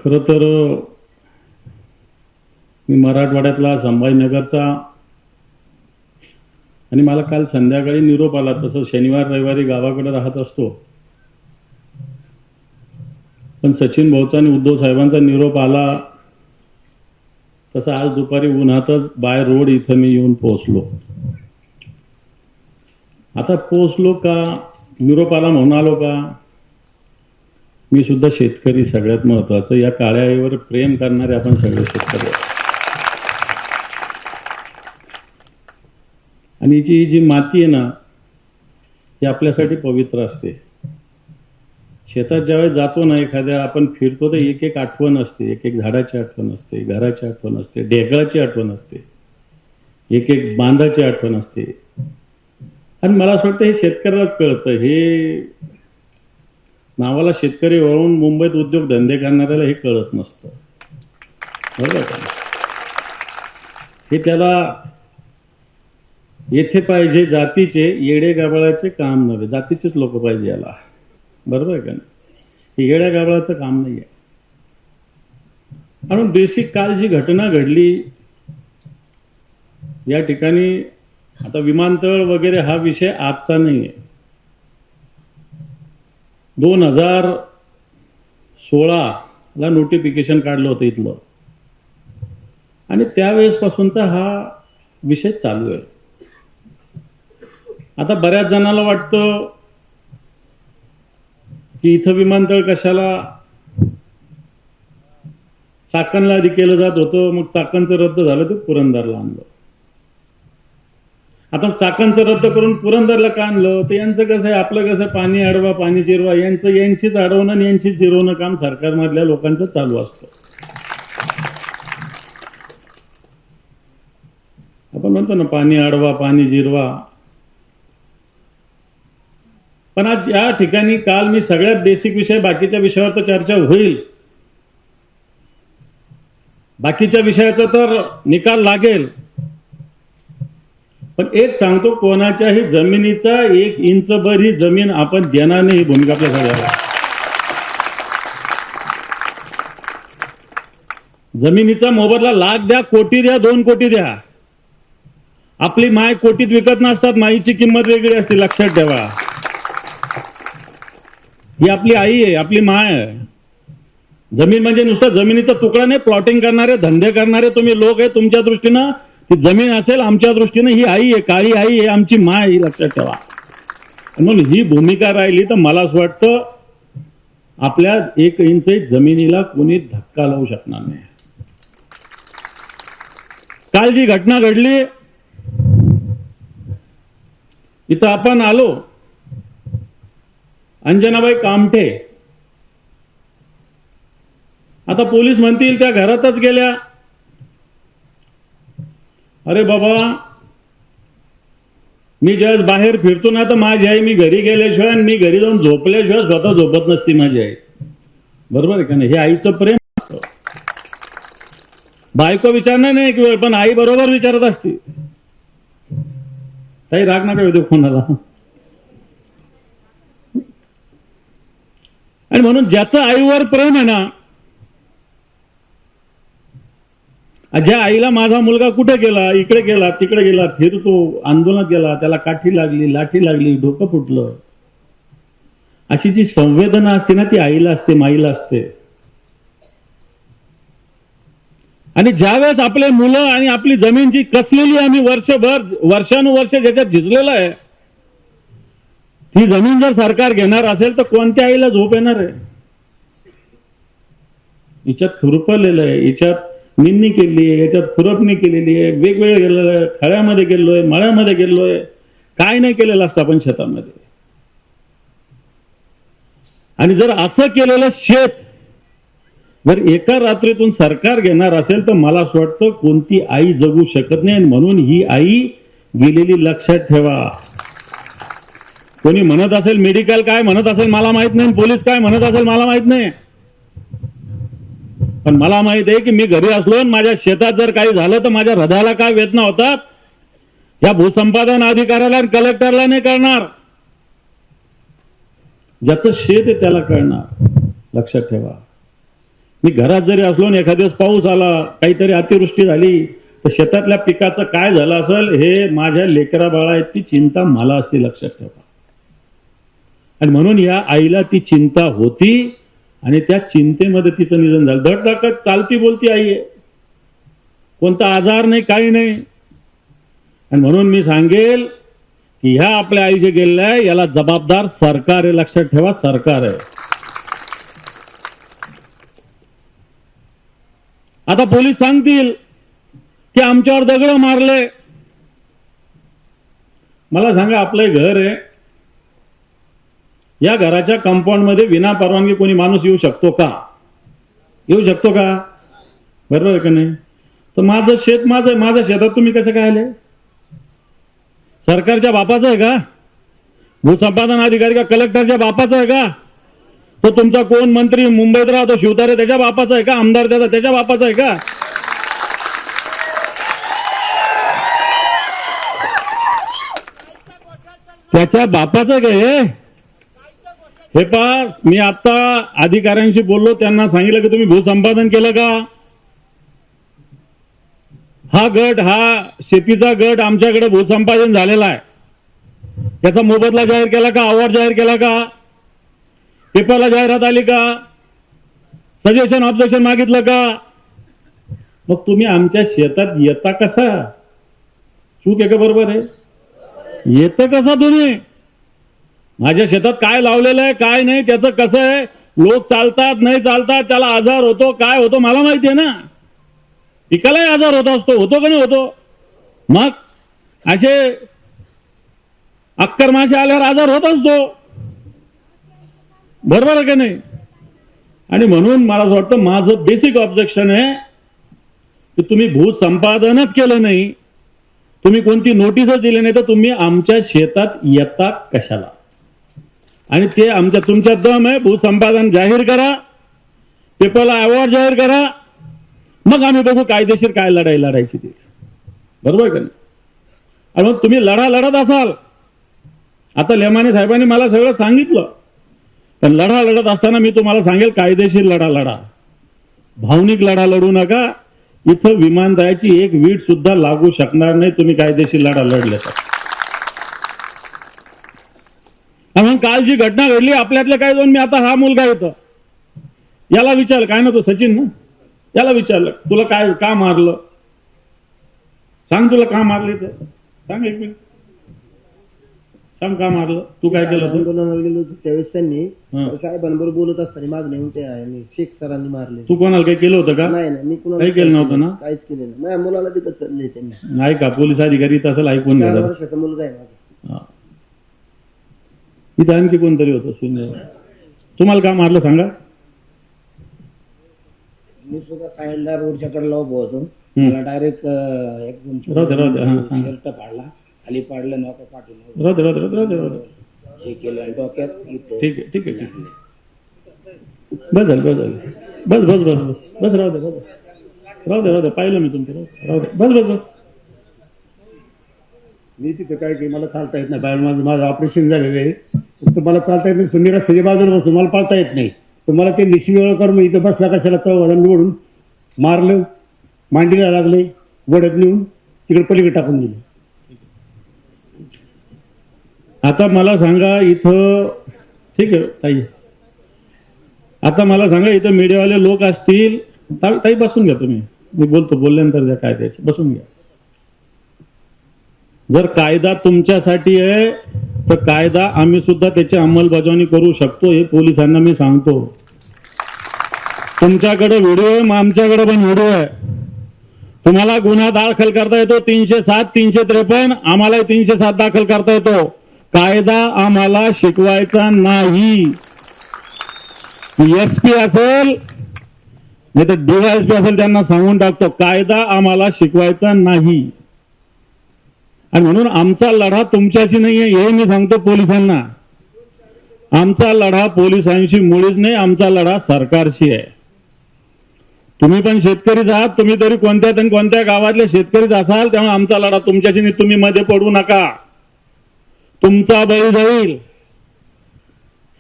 खरं तर मी मराठवाड्यातला संभाजीनगरचा आणि मला काल संध्याकाळी निरोप आला. तसं शनिवार रविवारी गावाकडे राहत असतो, पण सचिन भाऊचा आणि उद्धव साहेबांचा निरोप आला तसं आज दुपारी उन्हातच बाय रोड इथं मी येऊन पोहोचलो. आता पोहोचलो का, निरोप आला म्हणून आलो का? मी सुद्धा शेतकरी, सगळ्यात महत्वाचं या काळ्या आईवर प्रेम करणारे आपण सगळे शेतकरी. आणि ही जी माती आहे ना, ती आपल्यासाठी पवित्र असते. शेतात ज्यावेळेस जातो ना, एखाद्या आपण फिरतो तर एक एक आठवण असते, एक एक झाडाची आठवण असते, घराची आठवण असते, ढेकळाची आठवण असते, एक एक बांधाची आठवण असते. आणि मला असं वाटतं हे शेतकऱ्यालाच कळतं. हे नावाला शेतकरी वळून मुंबईत उद्योग धंदे करणाऱ्याला हे कळत नसतं, बरोबर का? हे त्याला येथे पाहिजे जातीचे येडे गाबाळाचे काम नव्हे, जातीचेच लोक पाहिजे याला, बरोबर का? हे येड्या गाबाळाचं काम नाही आहे. म्हणून बेसिक काल जी घटना घडली या ठिकाणी, आता विमानतळ वगैरे हा विषय आजचा नाही आहे. 2016 ला नोटिफिकेशन काढलं होतं इथलं, आणि त्यावेळेस पासूनचा हा विषय चालू आहे. आता बऱ्याच जणांना वाटतं की इथं विमानतळ कशाला, चाकणला आधी केलं जात होतं, मग चाकणचं रद्द झालं तर पुरंदरला आणलं. आता चाकणचं रद्द करून पुरंदरला का आणलं? तर यांचं कसं आहे, आपलं कसं पाणी अडवा पाणी जिरवा, यांचीच अडवणं आणि यांचीच जिरवणं काम सरकारमधल्या लोकांचं चालू असतं. आपण म्हणतो ना पाणी अडवा पाणी जिरवा. पण आज या ठिकाणी काल मी सगळ्यात बेसिक विषय, बाकीच्या विषयावर तर चर्चा होईल, बाकीच्या विषयाचा तर निकाल लागेल, पण एक सांगतो, कोणाच्याही जमिनीचा 1 इंचभर ही जमीन आपण देणार नाही, ही भूमिका आपल्या सगळ्याला. जमिनीचा मोबदला लाख द्या, कोटी द्या, 2 कोटी द्या. आपली माय कोटीत विकत नसतात, माईची किंमत वेगळी असते, लक्षात ठेवा. ही आपली आई आहे, आपली माय आहे. जमीन म्हणजे नुसतं जमिनीचा तुकडा नाही, प्लॉटिंग करणारे, धंदे करणारे तुम्ही लोक आहे. तुमच्या दृष्टीनं ती जमीन असेल, आमच्या दृष्टीनं ही आई आहे, काळी आई आहे, आमची माय, ही लक्षात ठेवा. म्हणून ही भूमिका राहिली तर मला असं वाटतं आपल्या 1 इंच जमिनीला कोणी धक्का लावू शकणार नाही. काल जी घटना घडली, इथं आपण आलो, अंजनाबाई कामठे, आता पोलीस म्हणतील त्या घरातच गेल्या. अरे बाबा, मी ज्यावेळेस बाहेर फिरतो ना, तर माझी आई मी घरी गेल्याशिवाय आणि मी घरी जाऊन झोपल्याशिवाय स्वतः झोपत नसती माझी आई, बरोबर आहे का नाही? हे आईचं प्रेम. बायको विचारणार नाही एक वेळ, पण आई बरोबर विचारत असती. काही राग नका येऊ कोणाला. आणि म्हणून ज्याचं आईवर प्रेम आहे ना, ज्या आईला माझा मुलगा कुठे गेला, इकडे गेला, तिकडे गेला, फिरतो, आंदोलनात गेला, त्याला काठी लागली, लाठी लागली, डोकं फुटलं, अशी जी संवेदना असते ना, ती आईला असते, माईला असते. आणि ज्यावेळेस आपले मुलं आणि आपली जमीन जी कसलेली आम्ही वर्षभर वर्षानुवर्ष ज्याच्यात झिजलेलं आहे, ही जमीन जर सरकार घेणार असेल तर कोणत्या आईला झोप येणार आहे? हिच्यात खुरपलेलं आहे, हिच्यात निंदणी केली आहे, याच्यात खुरपणी केलेली आहे, वेगवेगळं गेलेलं आहे, खळ्यामध्ये गेलोय, मळ्यामध्ये गेलोय, काय नाही केलेलं असतं आपण शेतामध्ये. आणि जर असं केलेलं शेत जर एका रात्रीतून सरकार घेणार असेल तर मला असं वाटतं कोणती आई जगू शकत नाही. म्हणून ही आई गेलेली लक्षात ठेवा. कोणी म्हणत असेल मेडिकल काय म्हणत असेल मला माहित नाही, पोलीस काय म्हणत असेल मला माहित नाही, पण मला माहित आहे की मी घरी असलो आणि माझ्या शेतात जर काही झालं तर माझ्या हृदयाला काय वेदना होतात, या भूसंपादन अधिकाऱ्याला आणि कलेक्टरला नाही कळणार. ज्याचं शेत आहे त्याला कळणार, लक्षात ठेवा. मी घरात जरी असलो आणि एखाद्या दिवस पाऊस आला, काहीतरी अतिवृष्टी झाली, तर शेतातल्या पिकाचं काय झालं असेल हे माझ्या लेकरा बाळाची चिंता मला असते, लक्षात ठेवा. आणि म्हणून या आईला ती चिंता होती आणि त्या चिंतेमध्ये तिचं निधन झालं. धडधाकट चालती बोलती आई आहे, कोणता आजार नाही, काही नाही. आणि म्हणून मी सांगेल की ह्या आपल्या आई जे गेलेलं आहे याला जबाबदार सरकार आहे, लक्षात ठेवा, सरकार आहे. आता पोलीस सांगतील की आमच्यावर दगड मारले. मला सांगा, आपलं घर आहे, या घराच्या कंपाऊंड मध्ये विना परवानगी कोणी माणूस येऊ शकतो का? येऊ शकतो का? बरोबर आहे का नाही? तर माझं शेत माझं, माझ्या शेतात तुम्ही कसं काय आले? सरकारच्या बापाचं आहे का? भूसंपादन अधिकारी का कलेक्टरच्या बापाचं आहे का? तो तुमचा कोण मंत्री मुंबईत राहतो शिवतारे त्याच्या बापाचा आहे का? आमदार त्याच्या बापाचा आहे का? त्याच्या बापाचं काय? हे पहा, मी आता अधिकाऱ्यांशी बोललो, त्यांना सांगितलं की तुम्ही भूसंपादन केलं का? हा गट, हा शेतीचा गट आमच्याकडे भूसंपादन झालेला आहे, त्याचा मोबदला जाहीर केला का? अवॉर्ड जाहीर केला का? पेपरला जाहिरात आली का? सजेशन ऑब्जेक्शन मागितलं का? मग तुम्ही आमच्या शेतात येता कसा? चूक आहे का बरोबर आहे? येतं कसा तुम्ही? माझ्या शेतात काय लावलेलं आहे काय नाही त्याचं कसं आहे? लोक चालतात नाही चालतात, त्याला आजार होतो काय होतो मला माहिती आहे ना. पिकालाही आजार होत असतो, होतो का नाही होतो? मग असे अक्कर मासे आल्यावर आजार होत असतो, बरोबर आहे का नाही? आणि म्हणून मला असं वाटतं, माझं बेसिक ऑब्जेक्शन आहे की तुम्ही भूसंपादनच केलं नाही, तुम्ही कोणती नोटीसच दिली नाही, तर तुम्ही आमच्या शेतात येता कशाला? आणि ते आमच्या तुमच्या दम आहे, भूसंपादन जाहीर करा, पेपरला अवॉर्ड जाहीर करा, मग आम्ही बघू कायदेशीर काय लढाई लढायची ती, बरोबर का नाही? आणि मग तुम्ही लढत असाल, आता लेमाने साहेबांनी मला सगळं सांगितलं, पण लढत असताना मी तुम्हाला सांगेल कायदेशीर लढा, भावनिक लढा लढू नका. इथं विमानतळाची एक वीट सुद्धा लागू शकणार नाही तुम्ही कायदेशीर लढा लढले तर. म्हणून काल जी घटना घडली आपल्यातलं काय दोन, मी आता हा मुलगा येतो याला विचारलं, काय ना तो सचिन ना, याला विचारलं तुला काय का मारलं, सांग तुला का मारले ते सांग, एक मिनिट सांग का मारलं, तू काय केलं? आंदोलनाला गेलो होतो त्यावेळेस त्यांनी साहेबांबरोबर बोलत असताना मागणी ते शेख सरांनी मारले. तू कोणाला काही केलं होतं का? नाही नाही, मी कुणाला काही केलं नव्हतं ना? काहीच केलेलं नाही. माझ्या मुलाला तिथं चालले त्यांनी. नाही का? पोलीस अधिकारी तसं ऐकून 4 घ्या. वर्षाचा मुलगा आहे माझा. इथं आणखी कोणतरी होतं शून्य. तुम्हाला का मारलं सांगा? मी सुद्धा साईडला रोडच्या कडेला उभो होतो, मला डायरेक्ट एकदम शर्ट पाडला, खाली पाडलं, नका पाठवलं, हे केलं डोक्यात. ठीक आहे ठीक आहे, बस झालं बस झालं, बस बस बस बस बस, राहू दे पाहिलं मी तुमचं, राहू दे बस बस बस. मी तिथं काय की मला चालता येत नाही, बाहेर माझं ऑपरेशन झालेलं आहे, फक्त मला चालता येत नाही. तुम्ही रस्त्याच्या बाजूला बसतो, मला पाळता येत नाही. तुम्हाला ते निशिवेळ करून इथं बसला कशाला चौघांना निवडून मारलं, मांडीला लागले, वडत नेऊन तिकडे पलीकडे टाकून दिले. आता मला सांगा इथं, ठीक आहे ताई, आता मला सांगा इथं मीडियावाले लोक असतील, ताई बसून घ्या तुम्ही, मी बोलल्यानंतर द्या काय द्यायचं, बसून घ्या. जर कायदा तुमच्यासाठी आहे तर कायदा आम्ही सुद्धा त्याची अंमलबजावणी करू शकतो, हे पोलिसांना मी सांगतो. तुमच्याकडे व्हिडिओ आहे, मग आमच्याकडे पण व्हिडिओ आहे. तुम्हाला गुन्हा दाखल करता येतो 307 353, आम्हाला 307 दाखल करता येतो. कायदा आम्हाला शिकवायचा नाही. एसपी असेल नाही तर डीवायएसपी असेल त्यांना सांगून टाकतो, कायदा आम्हाला शिकवायचा नाही. आणि म्हणून आमचा लढा तुमच्याशी नाहीये हे मी सांगतो पोलिसांना. आमचा लढा पोलिसांशी मुळीच नाही, आमचा लढा सरकारशी आहे. तुम्ही पण शेतकरीच आहात, तुम्ही तरी कोणत्या गावातले शेतकरीच असाल, त्यामुळे आमचा लढा तुमच्याशी नाही. तुम्ही मध्ये पडू नका, तुमचा बळी जाईल.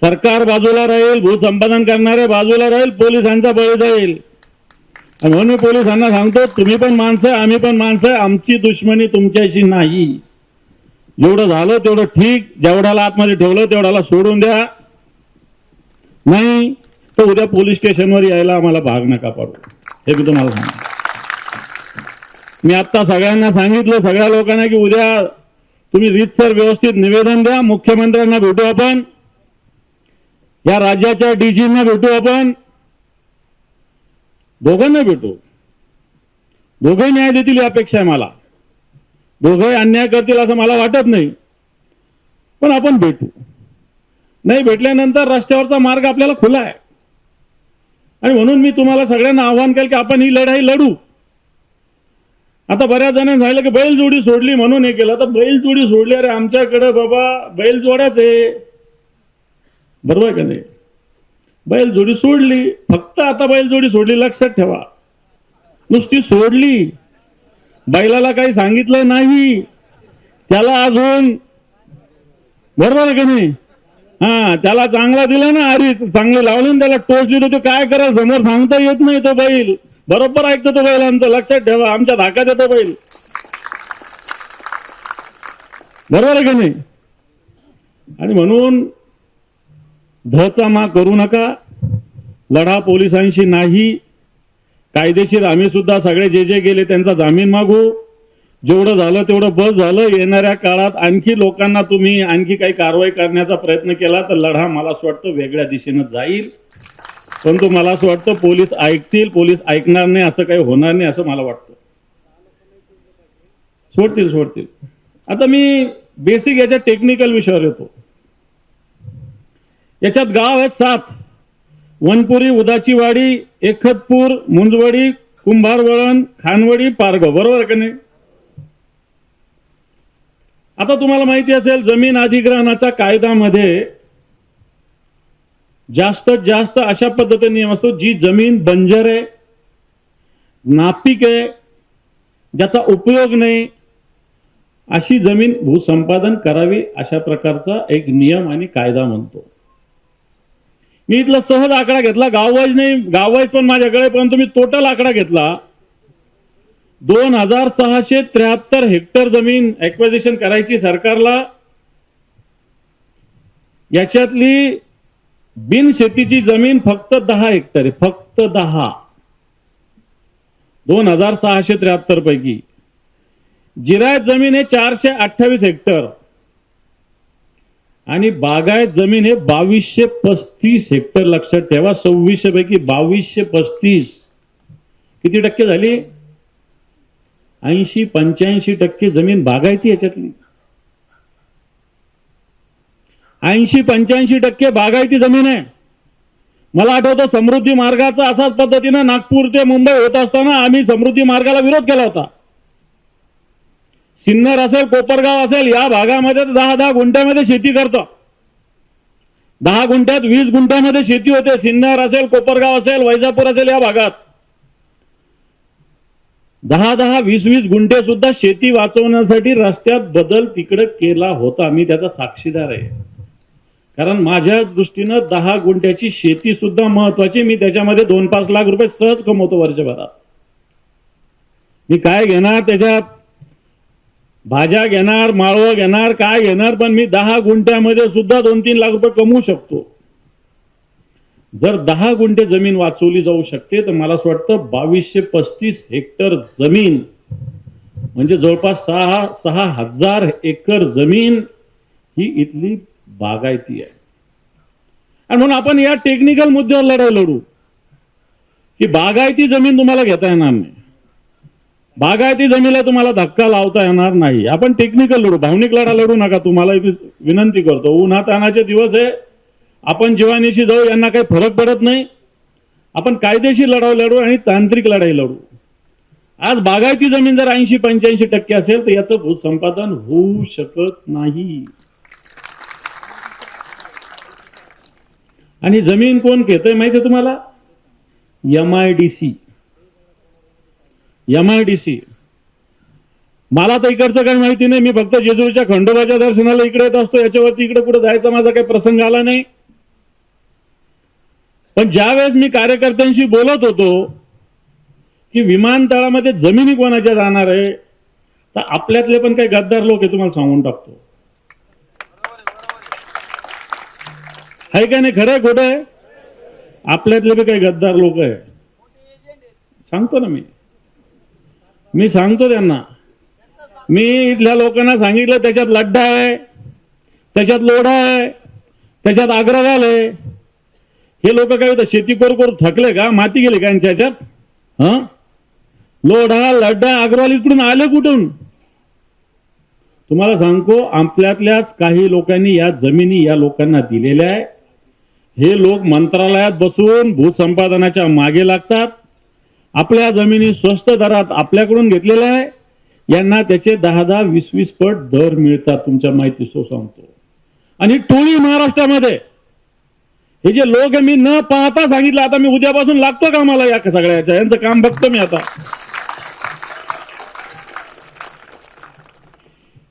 सरकार बाजूला राहील, भूसंपादन करणारे बाजूला राहील, पोलिसांचा बळी जाईल. आणि म्हणून मी पोलिसांना सांगतो, तुम्ही पण माणसं आहे, आम्ही पण माणसं आहे, आमची दुश्मनी तुमच्याशी नाही. जेवढं झालं तेवढं ठीक, जेवढ्याला आतमध्ये ठेवलं तेवढ्याला सोडून द्या, नाही तर उद्या पोलीस स्टेशनवर यायला आम्हाला भाग नका पडू. हे मी तुम्हाला सांगतो. मी आता सगळ्यांना सांगितलं, सगळ्या लोकांना, की उद्या तुम्ही रीतसर व्यवस्थित निवेदन द्या. मुख्यमंत्र्यांना भेटू आपण, या राज्याच्या डीजींना भेटू आपण, दोघांना भेटू. दोघे न्याय देतील ही अपेक्षा आहे मला. दोघे अन्याय करतील असं मला वाटत नाही, पण आपण भेटू. नाही भेटल्यानंतर रस्त्यावरचा मार्ग आपल्याला खुला आहे. आणि म्हणून मी तुम्हाला सगळ्यांना आव्हान केलं की आपण ही लढाई लढू. आता बऱ्याच जणांनी सांगितलं की बैलजोडी सोडली म्हणून हे केलं. तर बैलजोडी सोडली, अरे आमच्याकडे बाबा बैलजोड्याच आहे, बरोबर आहे का नाही? बैलजोडी सोडली, फक्त आता बैलजोडी सोडली, लक्षात ठेवा. नुसती सोडली, बैलाला काही सांगितलं नाही, त्याला अजून, बरोबर आहे का नाही? हा, त्याला चांगला दिला ना, अरे चांगले लावले ना, त्याला टोचली तर तो काय करेल समोर सांगता येत नाही. तो बैल बरोबर ऐकतो, तो बैलांचं, लक्षात ठेवा. आमच्या धाकात येतो बैल, बरोबर आहे का नाही? आणि म्हणून धचा मा करू नका. लढा पोलिसांशी नाही, कायदेशीर आम्ही सुद्धा सगळे जे जे गेले त्यांचा जामीन मागू. जेवढं झालं तेवढं बस झालं. येणाऱ्या काळात आणखी लोकांना तुम्ही आणखी काही कारवाई करण्याचा प्रयत्न केला तर लढा मला असं वाटतं वेगळ्या दिशेनं जाईल. परंतु मला असं वाटतं पोलीस ऐकतील, पोलीस ऐकणार नाही असं काही होणार नाही असं मला वाटतं. सोडतील. आता मी बेसिक याच्या टेक्निकल विषयावर येतो. याच्यात गाव आहेत 7: वनपुरी, उदाचीवाडी, एकतपूर, मुंजवडी, कुंभारवळण, खानवडी, पारगाव, बरोबर आहे का नाही? आता तुम्हाला माहिती असेल, जमीन अधिग्रहणाच्या कायद्यामध्ये जास्तीत जास्त अशा पद्धतीने नियम असतो, जी जमीन बंजर आहे, नापीक आहे, ज्याचा उपयोग नाही, अशी जमीन भूसंपादन करावी, अशा प्रकारचा एक नियम आणि कायदा म्हणतो. मी इथला सहज आकडा घेतला, गाववाईज नाही, गाववाईज पण माझ्याकडे, परंतु मी टोटल आकडा घेतला. 2673 हेक्टर जमीन ऍक्विजिशन करायची सरकारला. याच्यातली बिनशेतीची जमीन फक्त 10 हेक्टर आहे, फक्त 10. 2673 पैकी जिरायत जमीन आहे 428 हेक्टर आणि बागायत जमीन आहे 2235 हेक्टर. लक्षात ठेवा, 2600 पैकी 2235 किती टक्के झाली? 80-85% जमीन बागायती. याच्यातली 80-85% बागायती जमीन आहे. मला आठवतं समृद्धी मार्गाचा असाच पद्धतीनं नागपूर ते मुंबई होत असताना आम्ही समृद्धी मार्गाला विरोध केला होता. सिन्नर असेल, कोपरगाव असेल, या भागामध्ये 10-10 गुंठ्यामध्ये शेती करतो. 10 गुंठ्यात 20 गुंठ्यामध्ये शेती होते. सिन्नर असेल, कोपरगाव असेल, वैजापूर असेल, या भागात 10-10, 20-20 गुंठे सुद्धा शेती वाचवण्यासाठी रस्त्यात बदल तिकडे केला होता. मी त्याचा साक्षीदार आहे. कारण माझ्या दृष्टीनं 10 गुंठ्याची शेती सुद्धा महत्वाची. मी त्याच्यामध्ये 2-5 लाख रुपये सहज कमवतो वर्षभरात. मी काय घेणार त्याच्यात? भाज्या घेणार, माळवं घेणार, काय घेणार, पण मी 10 गुंठ्यामध्ये सुद्धा 2-3 लाख रुपये कमवू शकतो. जर 10 गुंठे जमीन वाचवली जाऊ शकते तर मला असं वाटतं 2235 हेक्टर जमीन म्हणजे जवळपास 6,000 एकर जमीन ही इथली बागायती आहे. आणि म्हणून आपण या टेक्निकल मुद्द्यावर लढाई लढू की बागायती जमीन तुम्हाला घेता येणार नाही, बागायती जमीनला तुम्हाला धक्का लावता येणार नाही. आपण टेक्निकल लढू, भावनिक लढा लढू नका. तुम्हाला विनंती करतो, उन्हातानाचे दिवस आहे, आपण जीवानीशी जाऊ, यांना काही फरक पडत नाही. आपण कायदेशीर लढाई लढू आणि तांत्रिक लढाई लढू. आज बागायती जमीन जर 80-85% असेल तर याचं भूसंपादन होऊ शकत नाही. आणि जमीन कोण घेतंय माहिती आहे तुम्हाला? MIDC. मला तर इकडचं काही माहिती नाही. मी फक्त जेजुरीच्या खंडोबाच्या दर्शनाला इकडे येत असतो. याच्यावरती इकडे कुठे जायचा माझा काही प्रसंग आला नाही. पण ज्यावेळेस मी कार्यकर्त्यांशी बोलत होतो की विमानतळामध्ये जमिनी कोणाच्या जाणार आहे, तर आपल्यातले पण काही गद्दार लोक आहे, तुम्हाला सांगून टाकतो. आहे का नाही? खरं आहे खोटं आहे? आपल्यातले बी काही गद्दार लोक आहे. सांगतो ना मी सांगतो त्यांना. मी इथल्या लोकांना सांगितलं त्याच्यात लड्डा आहे, त्याच्यात लोढा आहे, त्याच्यात अग्रवाल आहे. हे लोक काय होतं, शेती करू थकले का? माती गेले का त्याच्यात? हा, लोढा लड्डा अग्रवाल इकडून आले कुठून? तुम्हाला सांगतो, आपल्यातल्याच काही लोकांनी या जमिनी या लोकांना दिलेल्या आहे. हे लोक मंत्रालयात बसून भूसंपादनाच्या मागे लागतात. आपल्या जमिनी स्वस्त दरात आपल्याकडून घेतलेल्या आहे. यांना त्याचे 10-10, 20-20 पट दर मिळतात. तुमच्या माहितीसो सांगतो. आणि टोळी महाराष्ट्रामध्ये हे जे लोक मी न पाहता सांगितलं, आता मी उद्यापासून लागतो कामाला या सगळ्याच्या, यांचं काम बघतो मी आता.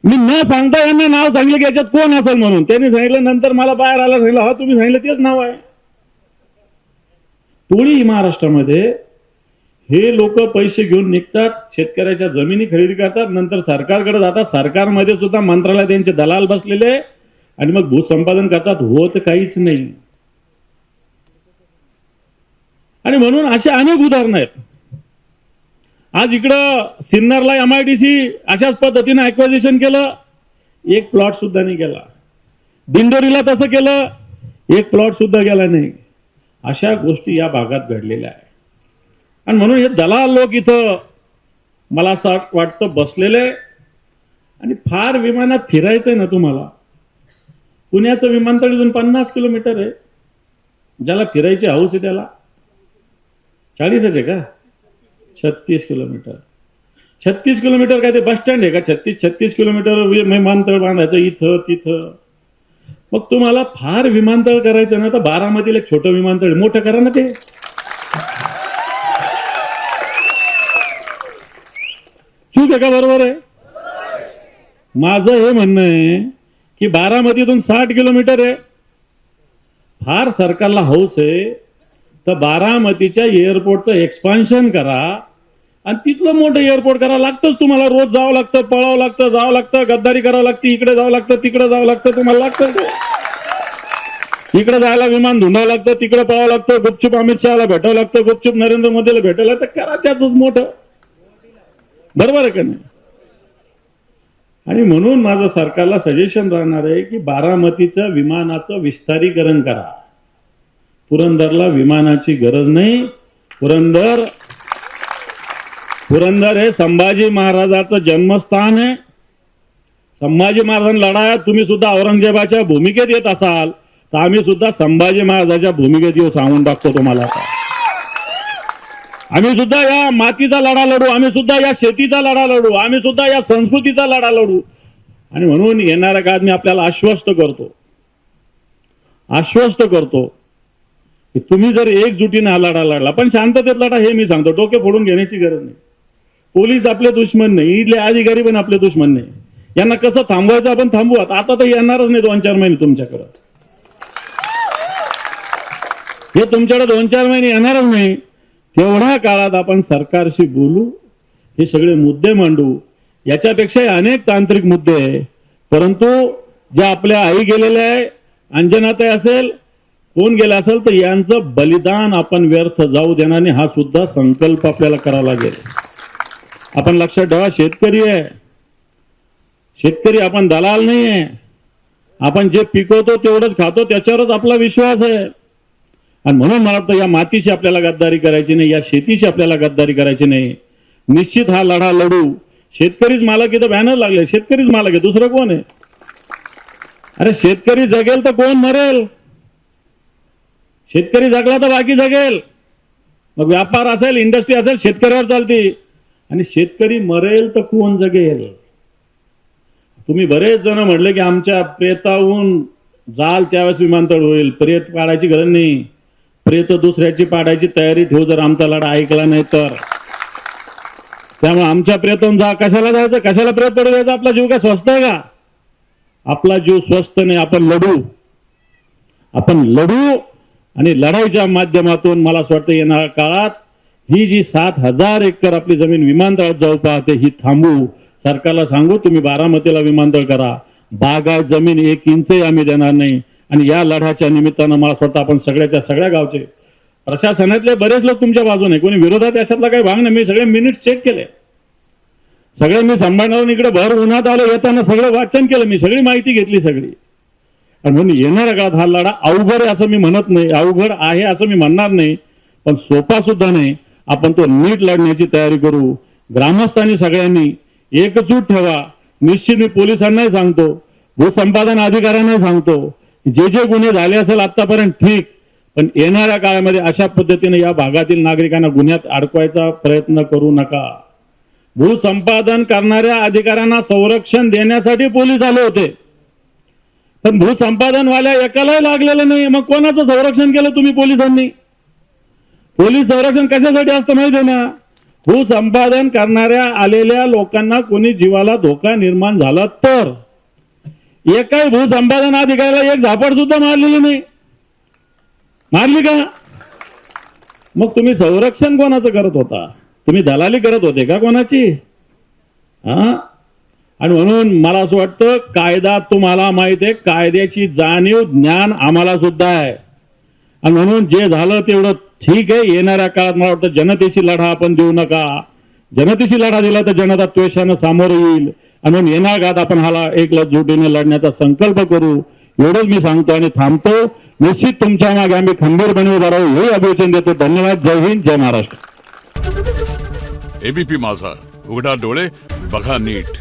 मी न सांगता यांना नाव सांगितलं की याच्यात कोण असेल म्हणून. त्यांनी सांगितलं, नंतर मला बाहेर आला, सांगितलं हा तुम्ही सांगितलं तेच नाव आहे. टोळी महाराष्ट्रामध्ये हे लोक पैसे घेऊन निघतात, शेतकऱ्याच्या जमिनी खरेदी करतात, नंतर सरकारकडे जातात. सरकारमध्ये सुद्धा मंत्रालयात त्यांचे दलाल बसलेले आणि मग भूसंपादन करतात. होत काहीच नाही. आणि म्हणून असे अनेक उदाहरणं आहेत. आज इकडं सिन्नरला MIDC अशाच पद्धतीने ऍक्वायझेशन केलं, एक प्लॉट सुद्धा नाही गेला. दिंडोरीला तसं केलं, एक प्लॉट सुद्धा गेला नाही. अशा गोष्टी या भागात घडलेल्या आहेत. आणि म्हणून हे दलाल लोक इथं मला असं वाटतं बसलेले. आणि फार विमानात फिरायचंय ना तुम्हाला, पुण्याचं विमानतळ इथून 50 किलोमीटर आहे. ज्याला फिरायची हौस आहे त्याला 40 आहे का? 36 किलोमीटर. 36 किलोमीटर काय ते बस स्टँड आहे का? 36 किलोमीटर विमानतळ बांधायचं इथं तिथं. मग तुम्हाला फार विमानतळ करायचं ना, तर बारामतीला एक छोटं विमानतळ मोठं करा ना. ते चूक आहे का? बरोबर आहे. माझं हे म्हणणं आहे की बारामतीतून 60 किलोमीटर आहे. फार सरकारला हौस आहे तर बारामतीच्या एअरपोर्टचं एक्सपान्शन करा आणि तिथलं मोठं एअरपोर्ट करा. लागतंच तुम्हाला. रोज जावं लागतं, पळावं लागतं, जावं लागतं, गद्दारी करावं लागते, इकडे जावं लागतं, तिकडे जावं लागतं. तुम्हाला लागतं इकडे जायला विमान धुंडावं लागतं, तिकडे पळावं लागतं, गुपचूप अमित शहाला भेटावं लागतं, गुपचूप नरेंद्र मोदीला भेटायला. तर करा त्याचंच मोठं. बरोबर आहे का नाही? आणि म्हणून माझं सरकारला सजेशन राहणार आहे की बारामतीचं विमानाचं विस्तारीकरण करा. पुरंदरला विमानाची गरज नाही. पुरंदर हे संभाजी महाराजाचं जन्मस्थान आहे. संभाजी महाराजांना लढाया तुम्ही सुद्धा औरंगजेबाच्या भूमिकेत येत असाल तर आम्ही सुद्धा संभाजी महाराजाच्या भूमिकेत येऊ. सांगून टाकतो तुम्हाला. आम्ही सुद्धा या मातीचा लढा लढू, आम्ही सुद्धा या शेतीचा लढा लढू, आम्ही सुद्धा या संस्कृतीचा लढा लढू. आणि म्हणून येणाऱ्या काळात मी आपल्याला आश्वस्त करतो की तुम्ही जर एकजुटीने हा लढा लढला, पण शांततेत लढा. हे मी सांगतो, डोके फोडून घेण्याची गरज नाही. पोलीस आपले दुश्मन नाही, इथले अधिकारी पण आपले दुश्मन नाही. यांना कसं थांबवायचं आपण थांबवू. आता तर येणारच नाही 2-4 महिने तुमच्याकडे. हे तुमच्याकडे 2-4 महिने येणारच नाही. तेवढ्या काळात आपण सरकारशी बोलू, हे सगळे मुद्दे मांडू. याच्यापेक्षाही अनेक तांत्रिक मुद्दे आहे. परंतु ज्या आपल्या आई गेलेल्या आहे, अंजनाताई असेल, कोण गेला असेल, तर यांचं बलिदान आपण व्यर्थ जाऊ देणार नाही. हा सुद्धा संकल्प आपल्याला करावा लागेल. आपण लक्षात ठेवा, शेतकरी आहे. शेतकरी आपण दलाल नाही आहे. आपण जे पिकवतो तेवढंच खातो, त्याच्यावरच आपला विश्वास आहे. आणि म्हणून मला वाटतं या मातीशी आपल्याला गद्दारी करायची नाही, या शेतीशी आपल्याला गद्दारी करायची नाही. निश्चित हा लढा लढू. शेतकरीच मालक, इथं बॅनर लागले, शेतकरीच मालक आहे, दुसरं कोण आहे? अरे शेतकरी जगेल तर कोण मरेल? शेतकरी जगला तर बाकी जगेल. मग व्यापार असेल, इंडस्ट्री असेल, शेतकऱ्यावर चालते. आणि शेतकरी मरेल तर कोण जगेल? तुम्ही बरेच जण म्हटले की आमच्या प्रेताहून जाल त्यावेळेस विमानतळ होईल. प्रेत पाडायची गरज नाही. प्रेत दुसऱ्याची पाडायची तयारी ठेव, जर आमचा लढा ऐकला नाही तर. त्यामुळे आमच्या प्रेतून जा. कशाला जायचं? कशाला प्रेत पडू द्यायचं? आपला जीव काय स्वस्त आहे का? आपला जीव स्वस्त नाही. आपण लढू. आणि लढाईच्या माध्यमातून मला असं वाटतं येणाऱ्या काळात ही जी 7,000 एकर आपली जमीन विमानतळात जाऊ पाहते ही थांबू. सरकारला सांगू तुम्ही बारामतीला विमानतळ करा, बागायत जमीन 1 इंचही आम्ही देणार नाही. आणि या लढ्याच्या निमित्तानं मला असं वाटतं आपण सगळ्या गावचे प्रशासनातले बरेच लोक तुमच्या बाजूने, कोणी विरोधात याच्यातला काही भाग नाही. मी सगळे मिनिट्स चेक केले, सगळे मी संभाळणार इकडे भर उन्हात आलो येताना सगळं वाचन केलं, मी सगळी माहिती घेतली सगळी. आणि म्हणून येणाऱ्या काळात हा लढा अवघड आहे असं मी म्हणत नाही, अवघड आहे असं मी म्हणणार नाही, पण सोपा सुद्धा नाही. आपण तो नीट लढण्याची तयारी करू. ग्रामस्थांनी सगळ्यांनी एकजूट ठेवा. निश्चित मी पोलिसांनाही सांगतो, भूसंपादन अधिकाऱ्यांनाही सांगतो, जे जे गुन्हे झाले असेल आतापर्यंत ठीक, पण येणाऱ्या काळामध्ये अशा पद्धतीने या भागातील नागरिकांना गुन्ह्यात अडकवायचा प्रयत्न करू नका. भूसंपादन करणाऱ्या अधिकाऱ्यांना संरक्षण देण्यासाठी पोलीस आले होते, पण भूसंपादनवाल्या एकालाही लागलेलं नाही. मग कोणाचं संरक्षण केलं तुम्ही पोलिसांनी? पोलीस संरक्षण कशासाठी असतं माहिती आहे ना? भूसंपादन करणाऱ्या आलेल्या लोकांना कोणी जीवाला धोका निर्माण झाला तर. एकाही भूसंपादन अधिकाऱ्याला एक झापड सुद्धा मारलेली नाही. मारली का? मग तुम्ही संरक्षण कोणाचं करत होता? तुम्ही दलाली करत होते का कोणाची? हा. आणि म्हणून मला असं वाटतं कायदा तुम्हाला माहित आहे, कायद्याची जाणीव ज्ञान आम्हाला सुद्धा आहे. आणि म्हणून जे झालं तेवढं ठीक आहे. येणाऱ्या काळात मला वाटतं जनतेशी लढा आपण देऊ नका. जनतेशी लढा दिला तर जनता त्वेषानं सामोरं येईल. आणि म्हणून येणाऱ्या काळात आपण हाला एकजुटीने लढण्याचा संकल्प करू. एवढंच मी सांगतो आणि थांबतो. निश्चित तुमच्या मागे आम्ही खंबीरपणे उभा राहू हे अभिवचन देतो. धन्यवाद. जय हिंद, जय महाराष्ट्र. एबीपी माझा, उघडा डोळे बघा नीट.